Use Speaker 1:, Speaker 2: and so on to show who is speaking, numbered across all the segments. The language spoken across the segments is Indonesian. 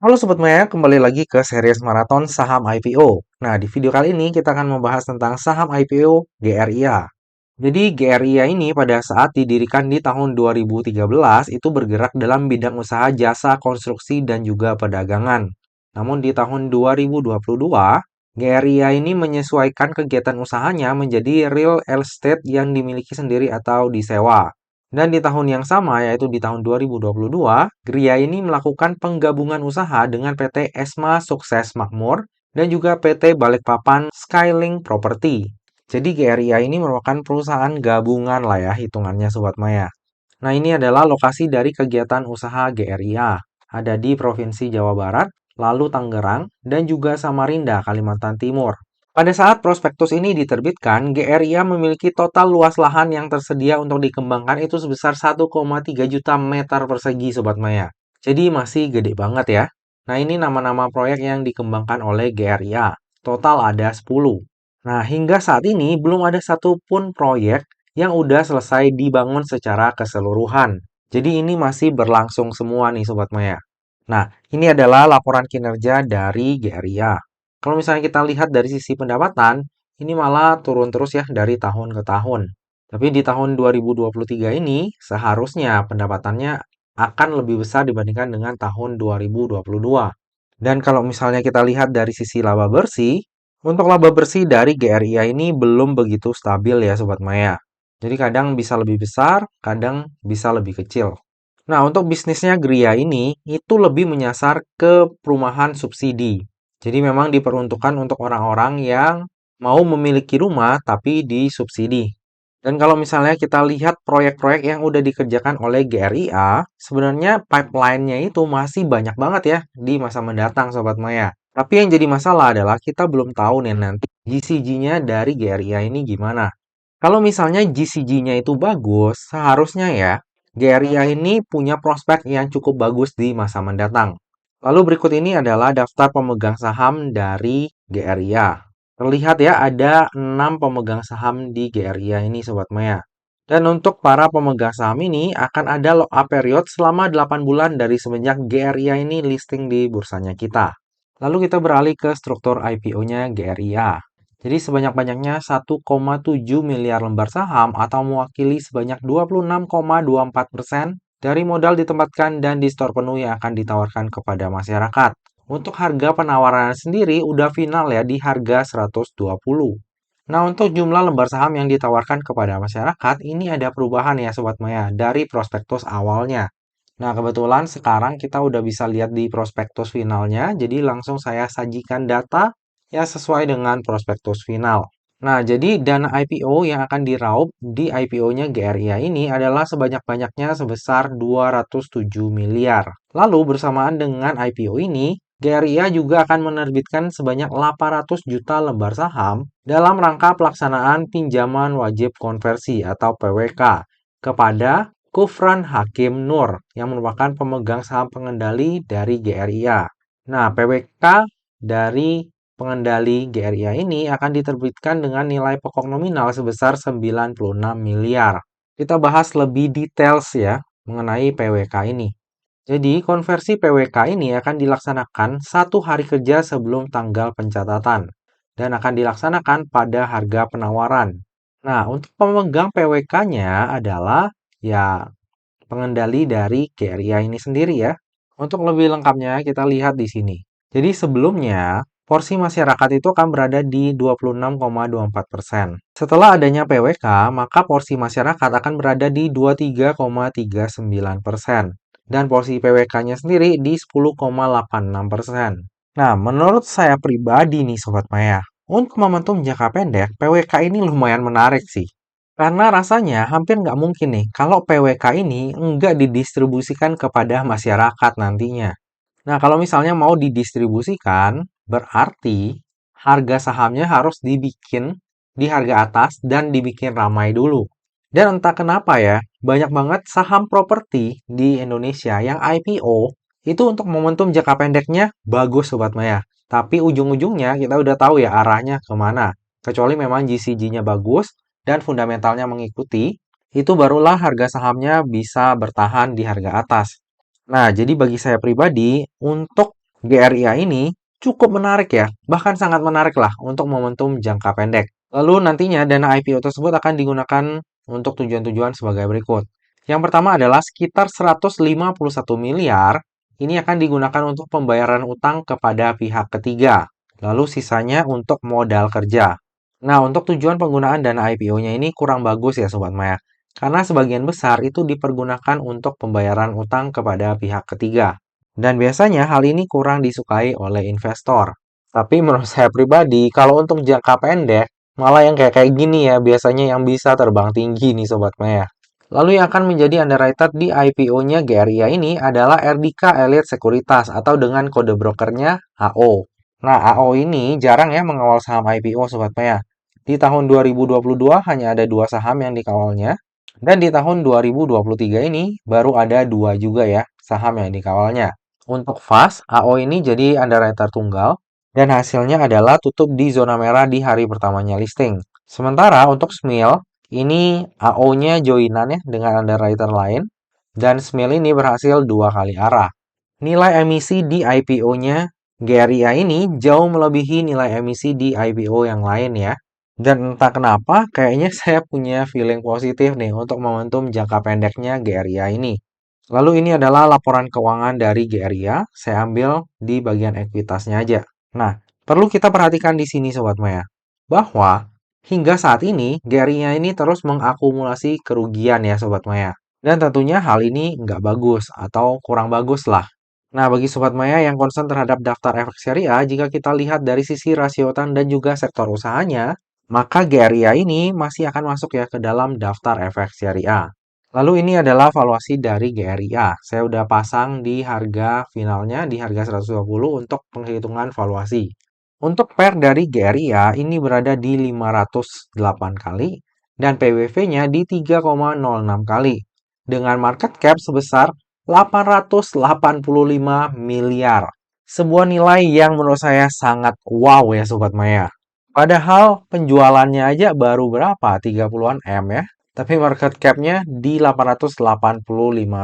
Speaker 1: Halo Sobat Maya, kembali lagi ke series maraton saham IPO. Nah, di video kali ini kita akan membahas tentang saham IPO GRIA. Jadi GRIA ini pada saat didirikan di tahun 2013 itu bergerak dalam bidang usaha jasa konstruksi dan juga perdagangan. Namun di tahun 2022, GRIA ini menyesuaikan kegiatan usahanya menjadi real estate yang dimiliki sendiri atau disewa. Dan di tahun yang sama, yaitu di tahun 2022, Gria ini melakukan penggabungan usaha dengan PT Esma Sukses Makmur dan juga PT Balikpapan Skylink Property. Jadi GRIA ini merupakan perusahaan gabungan lah ya hitungannya Sobat Maya. Nah ini adalah lokasi dari kegiatan usaha GRIA. Ada di Provinsi Jawa Barat, lalu Tangerang, dan juga Samarinda, Kalimantan Timur. Pada saat prospektus ini diterbitkan, GRIA memiliki total luas lahan yang tersedia untuk dikembangkan itu sebesar 1,3 juta meter persegi Sobat Maya. Jadi masih gede banget ya. Nah ini nama-nama proyek yang dikembangkan oleh GRIA. Total ada 10. Nah hingga saat ini belum ada satupun proyek yang udah selesai dibangun secara keseluruhan. Jadi ini masih berlangsung semua nih Sobat Maya. Nah, ini adalah laporan kinerja dari GRIA. Kalau misalnya kita lihat dari sisi pendapatan, ini malah turun terus ya dari tahun ke tahun. Tapi di tahun 2023 ini seharusnya pendapatannya akan lebih besar dibandingkan dengan tahun 2022. Dan kalau misalnya kita lihat dari sisi laba bersih, untuk laba bersih dari GRIA ini belum begitu stabil ya Sobat Maya. Jadi kadang bisa lebih besar, kadang bisa lebih kecil. Nah, untuk bisnisnya Gria ini itu lebih menyasar ke perumahan subsidi. Jadi memang diperuntukkan untuk orang-orang yang mau memiliki rumah tapi disubsidi. Dan kalau misalnya kita lihat proyek-proyek yang udah dikerjakan oleh GRIA, sebenarnya pipeline-nya itu masih banyak banget ya di masa mendatang Sobat Maya. Tapi yang jadi masalah adalah kita belum tahu nih nanti GCG-nya dari GRIA ini gimana. Kalau misalnya GCG-nya itu bagus, seharusnya ya GRIA ini punya prospek yang cukup bagus di masa mendatang. Lalu berikut ini adalah daftar pemegang saham dari GRIA. Terlihat ya ada 6 pemegang saham di GRIA ini Sobat Maya. Dan untuk para pemegang saham ini akan ada lock-up period selama 8 bulan dari semenjak GRIA ini listing di bursanya kita. Lalu kita beralih ke struktur IPO-nya GRIA. Jadi sebanyak-banyaknya 1,7 miliar lembar saham atau mewakili sebanyak 26,24% dari modal ditempatkan dan di store penuh yang akan ditawarkan kepada masyarakat. Untuk harga penawaran sendiri udah final ya di harga 120. Nah, untuk jumlah lembar saham yang ditawarkan kepada masyarakat, ini ada perubahan ya Sobat Maya dari prospektus awalnya. Nah, kebetulan sekarang kita udah bisa lihat di prospektus finalnya, jadi langsung saya sajikan data ya sesuai dengan prospektus final. Nah, jadi dana IPO yang akan diraup di IPO-nya GRIA ini adalah sebanyak-banyaknya sebesar 207 miliar. Lalu bersamaan dengan IPO ini, GRIA juga akan menerbitkan sebanyak 800 juta lembar saham dalam rangka pelaksanaan pinjaman wajib konversi atau PWK kepada Kufran Hakim Nur yang merupakan pemegang saham pengendali dari GRIA. Nah, PWK dari pengendali GRIA ini akan diterbitkan dengan nilai pokok nominal sebesar 96 miliar. Kita bahas lebih details ya mengenai PWK ini. Jadi, konversi PWK ini akan dilaksanakan 1 hari kerja sebelum tanggal pencatatan dan akan dilaksanakan pada harga penawaran. Nah, untuk pemegang PWK-nya adalah ya pengendali dari GRIA ini sendiri ya. Untuk lebih lengkapnya kita lihat di sini. Jadi sebelumnya porsi masyarakat itu akan berada di 26,24%. Setelah adanya PWK, maka porsi masyarakat akan berada di 23,39%. Dan porsi PWK-nya sendiri di 10,86%. Nah, menurut saya pribadi nih Sobat Maya, untuk momentum jangka pendek, PWK ini lumayan menarik sih. Karena rasanya hampir nggak mungkin nih kalau PWK ini nggak didistribusikan kepada masyarakat nantinya. Nah, kalau misalnya mau didistribusikan, berarti harga sahamnya harus dibikin di harga atas dan dibikin ramai dulu. Dan entah kenapa ya, banyak banget saham properti di Indonesia yang IPO itu untuk momentum jangka pendeknya bagus Sobat Maya. Tapi ujung-ujungnya kita udah tahu ya arahnya kemana. Kecuali memang GCG-nya bagus dan fundamentalnya mengikuti, itu barulah harga sahamnya bisa bertahan di harga atas. Nah, jadi bagi saya pribadi, untuk GRIA ini cukup menarik ya, bahkan sangat menarik lah untuk momentum jangka pendek. Lalu nantinya dana IPO tersebut akan digunakan untuk tujuan-tujuan sebagai berikut. Yang pertama adalah sekitar 151 miliar, ini akan digunakan untuk pembayaran utang kepada pihak ketiga. Lalu sisanya untuk modal kerja. Nah, untuk tujuan penggunaan dana IPO-nya ini kurang bagus ya Sobat Maya. Karena sebagian besar itu dipergunakan untuk pembayaran utang kepada pihak ketiga. Dan biasanya hal ini kurang disukai oleh investor. Tapi menurut saya pribadi, kalau untuk jangka pendek, malah yang kayak gini ya, biasanya yang bisa terbang tinggi nih Sobat Maya. Lalu yang akan menjadi underwriter di IPO-nya GRIA ini adalah Erdika Elite Sekuritas atau dengan kode brokernya AO. Nah, AO ini jarang ya mengawal saham IPO Sobat Maya. Di tahun 2022 hanya ada dua saham yang dikawalnya, dan di tahun 2023 ini baru ada dua juga ya saham yang dikawalnya. Untuk FAS, AO ini jadi underwriter tunggal, dan hasilnya adalah tutup di zona merah di hari pertamanya listing. Sementara untuk SMIL, ini AO-nya joinan ya dengan underwriter lain, dan SMIL ini berhasil dua kali arah. Nilai emisi di IPO-nya GRIA ini jauh melebihi nilai emisi di IPO yang lain ya. Dan entah kenapa, kayaknya saya punya feeling positif nih untuk momentum jangka pendeknya GRIA ini. Lalu ini adalah laporan keuangan dari GRIA, saya ambil di bagian ekuitasnya aja. Nah, perlu kita perhatikan di sini Sobat Maya, bahwa hingga saat ini GRIA ini terus mengakumulasi kerugian ya Sobat Maya. Dan tentunya hal ini nggak bagus atau kurang bagus lah. Nah, bagi Sobat Maya yang concern terhadap daftar efek syariah, jika kita lihat dari sisi rasio utang dan juga sektor usahanya, maka GRIA ini masih akan masuk ya ke dalam daftar efek syariah. Lalu ini adalah valuasi dari GRIA. Saya udah pasang di harga finalnya di harga 120 untuk penghitungan valuasi. Untuk PER dari GRIA ini berada di 508 kali dan PBV-nya di 3,06 kali dengan market cap sebesar 885 miliar. Sebuah nilai yang menurut saya sangat wow ya Sobat Maya. Padahal penjualannya aja baru berapa? 30-an M ya. Tapi market cap-nya di 885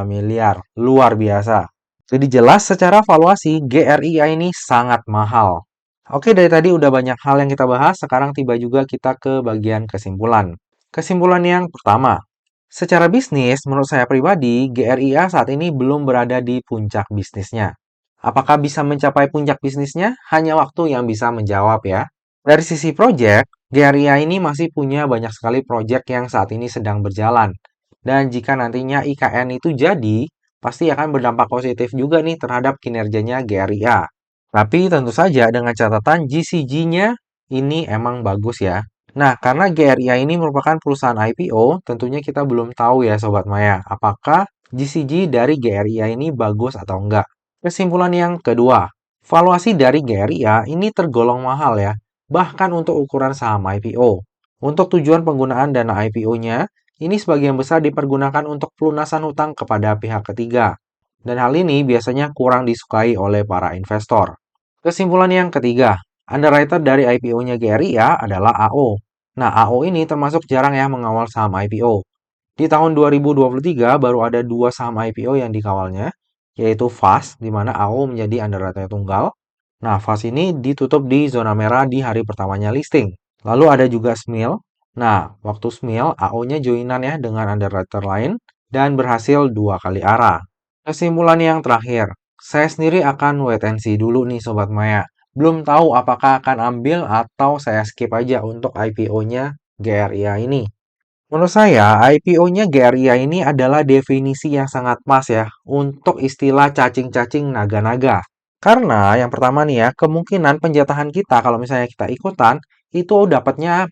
Speaker 1: miliar. Luar biasa. Jadi jelas secara valuasi GRIA ini sangat mahal. Oke, dari tadi udah banyak hal yang kita bahas. Sekarang tiba juga kita ke bagian kesimpulan. Kesimpulan yang pertama, secara bisnis, menurut saya pribadi, GRIA saat ini belum berada di puncak bisnisnya. Apakah bisa mencapai puncak bisnisnya? Hanya waktu yang bisa menjawab ya. Dari sisi project, GRIA ini masih punya banyak sekali project yang saat ini sedang berjalan. Dan jika nantinya IKN itu jadi, pasti akan berdampak positif juga nih terhadap kinerjanya GRIA. Tapi tentu saja dengan catatan GCG-nya ini emang bagus ya. Nah, karena GRIA ini merupakan perusahaan IPO, tentunya kita belum tahu ya Sobat Maya, apakah GCG dari GRIA ini bagus atau enggak. Kesimpulan yang kedua, valuasi dari GRIA ini tergolong mahal ya, bahkan untuk ukuran saham IPO. Untuk tujuan penggunaan dana IPO-nya, ini sebagian besar dipergunakan untuk pelunasan hutang kepada pihak ketiga. Dan hal ini biasanya kurang disukai oleh para investor. Kesimpulan yang ketiga, underwriter dari IPO-nya GRIA adalah AO. Nah, AO ini termasuk jarang ya mengawal saham IPO. Di tahun 2023 baru ada dua saham IPO yang dikawalnya, yaitu FAS, di mana AO menjadi underwriter tunggal. Nah, FAS ini ditutup di zona merah di hari pertamanya listing. Lalu ada juga SMIL. Nah, waktu SMIL, AO-nya joinan ya dengan underwriter lain dan berhasil dua kali arah. Kesimpulan yang terakhir, saya sendiri akan wait and see dulu nih Sobat Maya. Belum tahu apakah akan ambil atau saya skip aja untuk IPO-nya GRIA ini. Menurut saya, IPO-nya GRIA ini adalah definisi yang sangat pas ya untuk istilah cacing-cacing naga-naga. Karena yang pertama nih ya, kemungkinan penjatahan kita kalau misalnya kita ikutan, itu dapatnya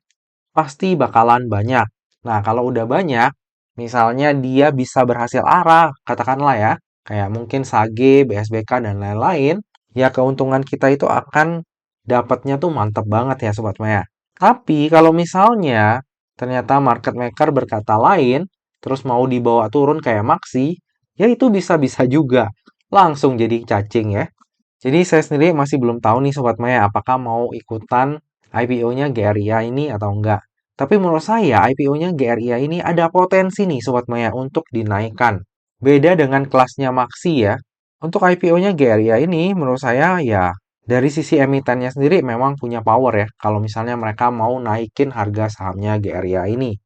Speaker 1: pasti bakalan banyak. Nah, kalau udah banyak, misalnya dia bisa berhasil arah, katakanlah ya, kayak mungkin SAGE, BSBK, dan lain-lain, ya keuntungan kita itu akan dapatnya tuh mantep banget ya Sobat Maya. Tapi kalau misalnya ternyata market maker berkata lain, terus mau dibawa turun kayak Maxi, ya itu bisa-bisa juga langsung jadi cacing ya. Jadi saya sendiri masih belum tahu nih Sobat Maya apakah mau ikutan IPO-nya GRIA ini atau enggak. Tapi menurut saya IPO-nya GRIA ini ada potensi nih Sobat Maya untuk dinaikkan. Beda dengan kelasnya Maxi ya. Untuk IPO-nya GRIA ini menurut saya ya dari sisi emitennya sendiri memang punya power ya kalau misalnya mereka mau naikin harga sahamnya GRIA ini.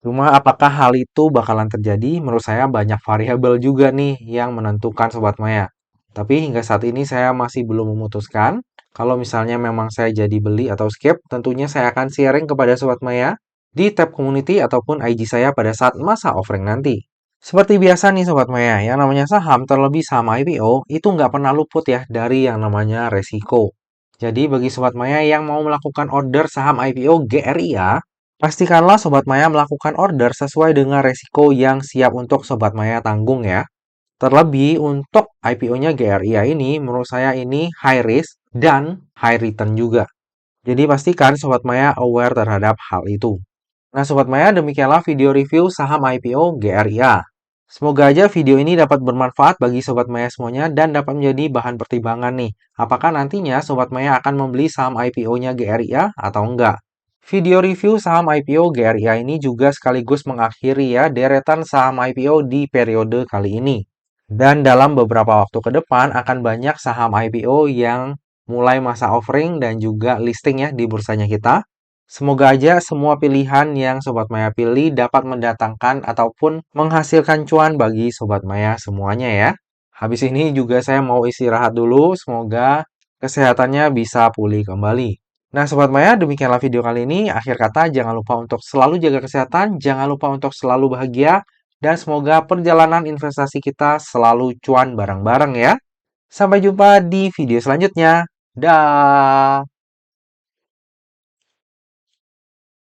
Speaker 1: Cuma apakah hal itu bakalan terjadi? Menurut saya banyak variabel juga nih yang menentukan Sobat Maya. Tapi hingga saat ini saya masih belum memutuskan. Kalau misalnya memang saya jadi beli atau skip, tentunya saya akan sharing kepada Sobat Maya di tab community ataupun IG saya pada saat masa offering nanti. Seperti biasa nih Sobat Maya, yang namanya saham terlebih saham IPO itu nggak pernah luput ya dari yang namanya resiko. Jadi bagi Sobat Maya yang mau melakukan order saham IPO GRIA, pastikanlah Sobat Maya melakukan order sesuai dengan resiko yang siap untuk Sobat Maya tanggung ya. Terlebih untuk IPO-nya GRIA ini, menurut saya ini high risk dan high return juga. Jadi pastikan Sobat Maya aware terhadap hal itu. Nah Sobat Maya, demikianlah video review saham IPO GRIA. Semoga aja video ini dapat bermanfaat bagi Sobat Maya semuanya dan dapat menjadi bahan pertimbangan nih. Apakah nantinya Sobat Maya akan membeli saham IPO-nya GRIA atau enggak? Video review saham IPO GRIA ini juga sekaligus mengakhiri ya deretan saham IPO di periode kali ini. Dan dalam beberapa waktu ke depan akan banyak saham IPO yang mulai masa offering dan juga listing ya di bursanya kita. Semoga aja semua pilihan yang Sobat Maya pilih dapat mendatangkan ataupun menghasilkan cuan bagi Sobat Maya semuanya ya. Habis ini juga saya mau istirahat dulu, semoga kesehatannya bisa pulih kembali. Nah Sobat Maya, demikianlah video kali ini. Akhir kata, jangan lupa untuk selalu jaga kesehatan, jangan lupa untuk selalu bahagia, dan semoga perjalanan investasi kita selalu cuan bareng-bareng ya. Sampai jumpa di video selanjutnya. Dah.